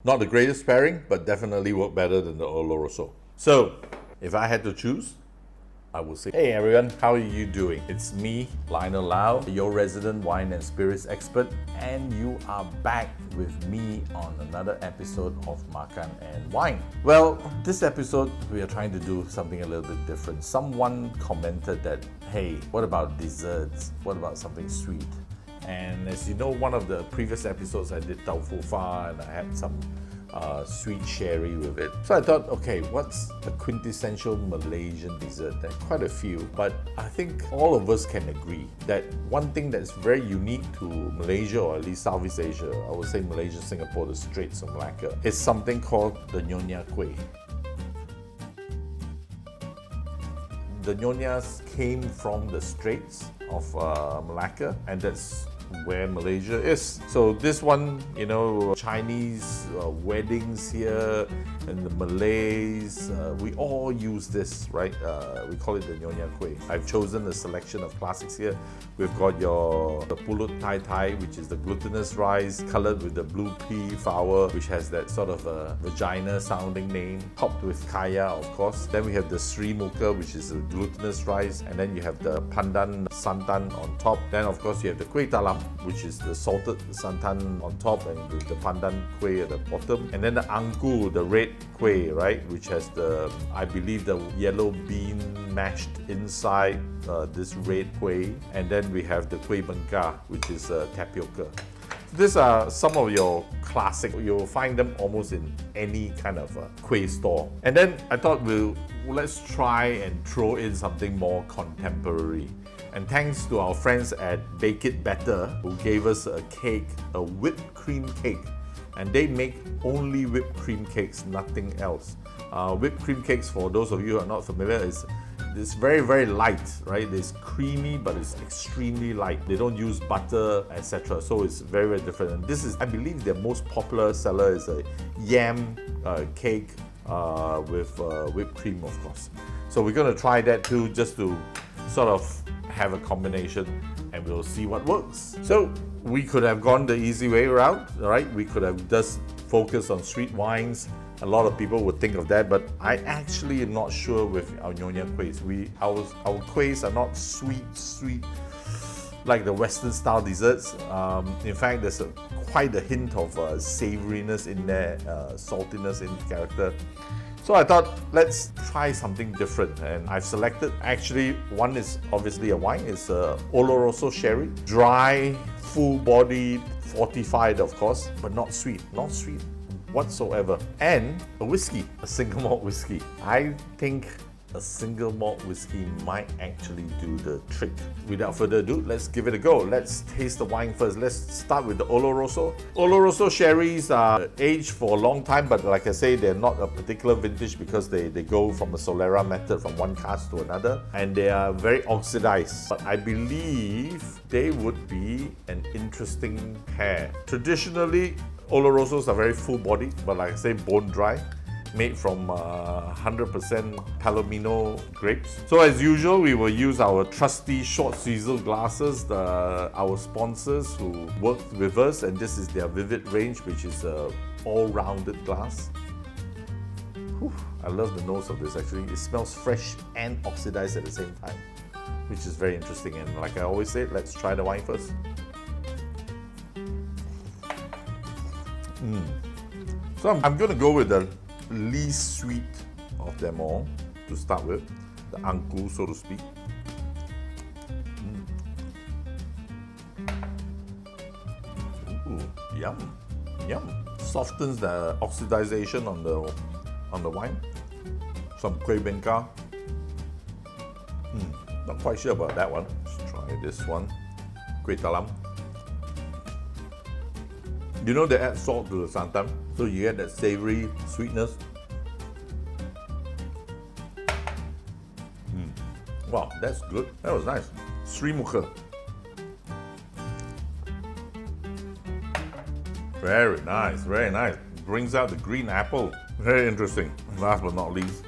Not the greatest pairing, but definitely work better than the Oloroso. So, if I had to choose, I would say, hey everyone, how are you doing? It's me, Lionel Lau, your resident wine and spirits expert, and you are back with me on another episode of Makan and Wine. Well, this episode, we are trying to do something a little bit different. Someone commented that, hey, what about desserts? What about something sweet? And as you know, one of the previous episodes I did tau fu fa and I had some sweet sherry with it. So I thought, okay, what's the quintessential Malaysian dessert? There are quite a few, but I think all of us can agree that one thing that's very unique to Malaysia, or at least Southeast Asia, I would say Malaysia, Singapore, the Straits of Malacca, is something called the Nyonya Kuih. The Nyonyas came from the Straits of Malacca, and that's where Malaysia is. So this one, you know, Chinese weddings here and the Malays, we all use this, right? We call it the Nyonya Kuih. I've chosen a selection of classics here. We've got the pulut tai tai, which is the glutinous rice colored with the blue pea flour, which has that sort of a vagina sounding name, topped with kaya, of course. Then we have the Sri Muka, which is a glutinous rice, and then you have the pandan santan on top. Then of course you have the kuih talam, which is the salted santan on top and with the pandan kuih at the bottom. And then the angku, the red kuih, right, which has the, I believe, the yellow bean mashed inside this red kuih. And then we have the kuih bengkar, which is tapioca. These are some of your classic. You'll find them almost in any kind of kuih store. And then I thought let's try and throw in something more contemporary. And thanks to our friends at Bake It Better, who gave us a cake, a whipped cream cake. And they make only whipped cream cakes, nothing else. Whipped cream cakes, for those of you who are not familiar, it's very, very light, right? It's creamy, but it's extremely light. They don't use butter, etc. So it's very, very different. And this is, I believe, their most popular seller is a yam cake with whipped cream, of course. So we're going to try that too, just to sort of have a combination, and we'll see what works. So we could have gone the easy way around, right? We could have just focused on sweet wines. A lot of people would think of that, but I actually am not sure with our Nyonya Kuihs. Our Kuihs are not sweet like the Western style desserts. In fact, there's quite a hint of savoriness in there, saltiness in character. So I thought, let's try something different, and I've selected, actually, one is obviously a wine, it's Oloroso sherry, dry, full-bodied, fortified of course, but not sweet whatsoever, and a whiskey, a single malt whiskey. I think a single malt whiskey might actually do the trick. Without further ado, let's give it a go. Let's taste the wine first. Let's start with the Oloroso. Oloroso sherries are aged for a long time, but like I say, they're not a particular vintage because they go from a Solera method from one cask to another, and they are very oxidized. But I believe they would be an interesting pair. Traditionally, Olorosos are very full-bodied, but like I say, bone-dry, made from 100% Palomino grapes. So as usual, we will use our trusty short swizzle glasses, our sponsors who worked with us, and this is their Vivid range, which is a all-rounded glass. Whew, I love the nose of this actually. It smells fresh and oxidized at the same time, which is very interesting. And like I always say, let's try the wine first. So I'm going to go with the least sweet of them all to start with, the angku, so to speak. Ooh, yum. Softens the oxidization on the wine. Some kuih bengkar. Not quite sure about that one. Let's try this one. Kuih talam. You know they add salt to the santan, so you get that savory sweetness. Wow, that's good. That was nice. Sri Muka. Very nice, very nice. Brings out the green apple. Very interesting. Last but not least,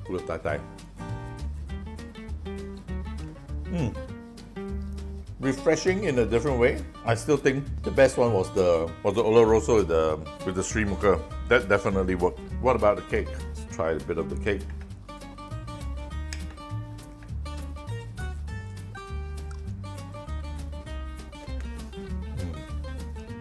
pulut tai tai. refreshing in a different way. I still think the best one was the Oloroso with the streamer. That definitely worked. What about the cake? Let's try a bit of the cake.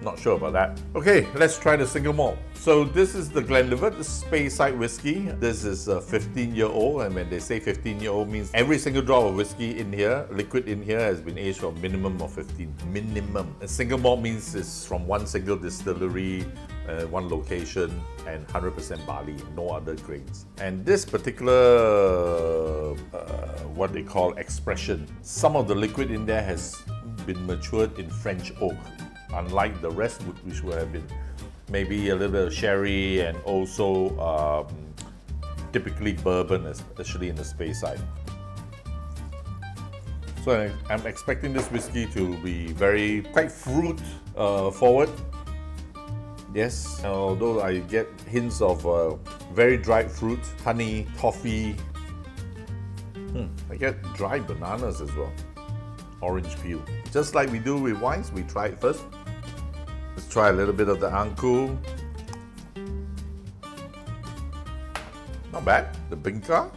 Not sure about that. Okay, let's try the single malt. So this is the Glenlivet, the Speyside whiskey. This is a 15-year-old, and when they say 15-year-old means every single drop of whiskey in here, liquid in here, has been aged for a minimum of 15. Minimum. A single malt means it's from one single distillery, one location, and 100% barley, no other grains. And this particular, what they call expression, some of the liquid in there has been matured in French oak, unlike the rest, which would have been maybe a little bit of sherry and also typically bourbon, especially in the Speyside. So I'm expecting this whiskey to be quite fruit forward. Yes, although I get hints of very dried fruit, honey, toffee. I get dried bananas as well. Orange peel. Just like we do with wines, we try it first. Let's try a little bit of the Anku. Not bad. The Bingka.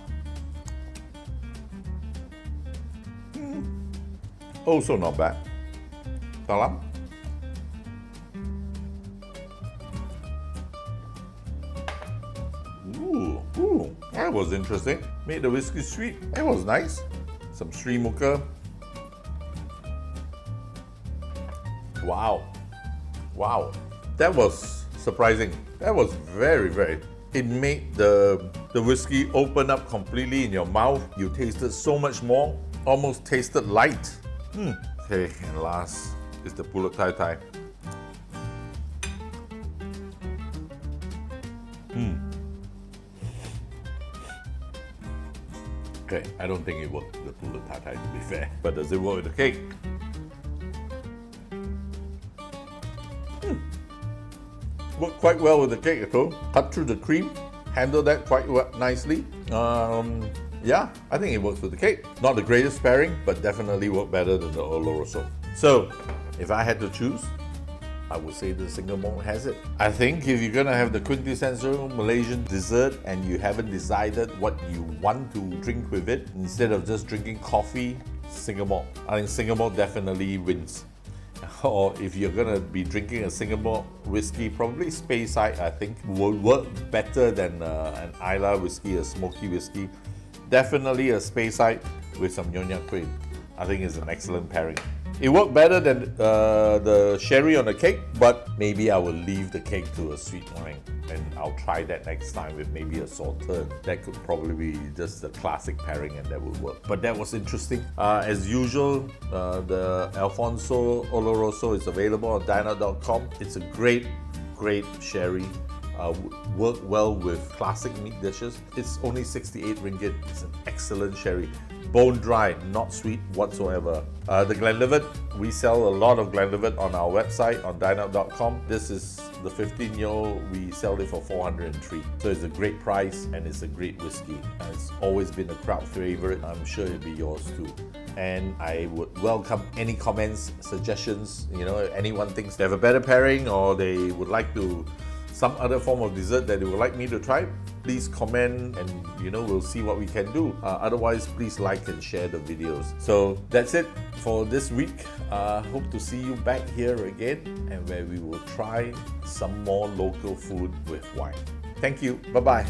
Also not bad. Talam. Ooh, that was interesting. Made the whiskey sweet. It was nice. Some Sri Muka. Wow, that was surprising. That was very. It made the whiskey open up completely in your mouth. You tasted so much more, almost tasted light. Okay, and last is the Pulut Thai Thai. Okay, I don't think it worked, the Pulut Thai Thai, to be fair. But does it work with the cake? Worked quite well with the cake though. Cut through the cream, handled that quite nicely. Yeah, I think it works with the cake. Not the greatest pairing, but definitely worked better than the Oloroso. So, if I had to choose, I would say the single malt has it. I think if you're gonna have the quintessential Malaysian dessert and you haven't decided what you want to drink with it, instead of just drinking coffee, single malt. I think single malt definitely wins. Or if you're gonna be drinking a single malt whiskey, probably Speyside, I think, will work better than an Isla whiskey, a smoky whiskey. Definitely a Speyside with some Nyonya Kuih. I think it's an excellent pairing. It worked better than the sherry on the cake, but maybe I will leave the cake to a sweet wine, and I'll try that next time with maybe a Sauterne. That could probably be just the classic pairing, and that would work. But that was interesting. As usual, the Alfonso Oloroso is available on dineout.com. It's a great sherry. Work well with classic meat dishes. It's only 68 ringgit. It's an excellent sherry. Bone dry, not sweet whatsoever. The Glenlivet, we sell a lot of Glenlivet on our website on dineout.com. This is the 15-year-old. We sell it for 403. So it's a great price and it's a great whiskey. And it's always been a crowd favorite. I'm sure it'll be yours too. And I would welcome any comments, suggestions. You know, if anyone thinks they have a better pairing or they would like to some other form of dessert that they would like me to try, please comment and we'll see what we can do. Otherwise, please like and share the videos. So that's it for this week. Hope to see you back here again, and where we will try some more local food with wine. Thank you. Bye-bye.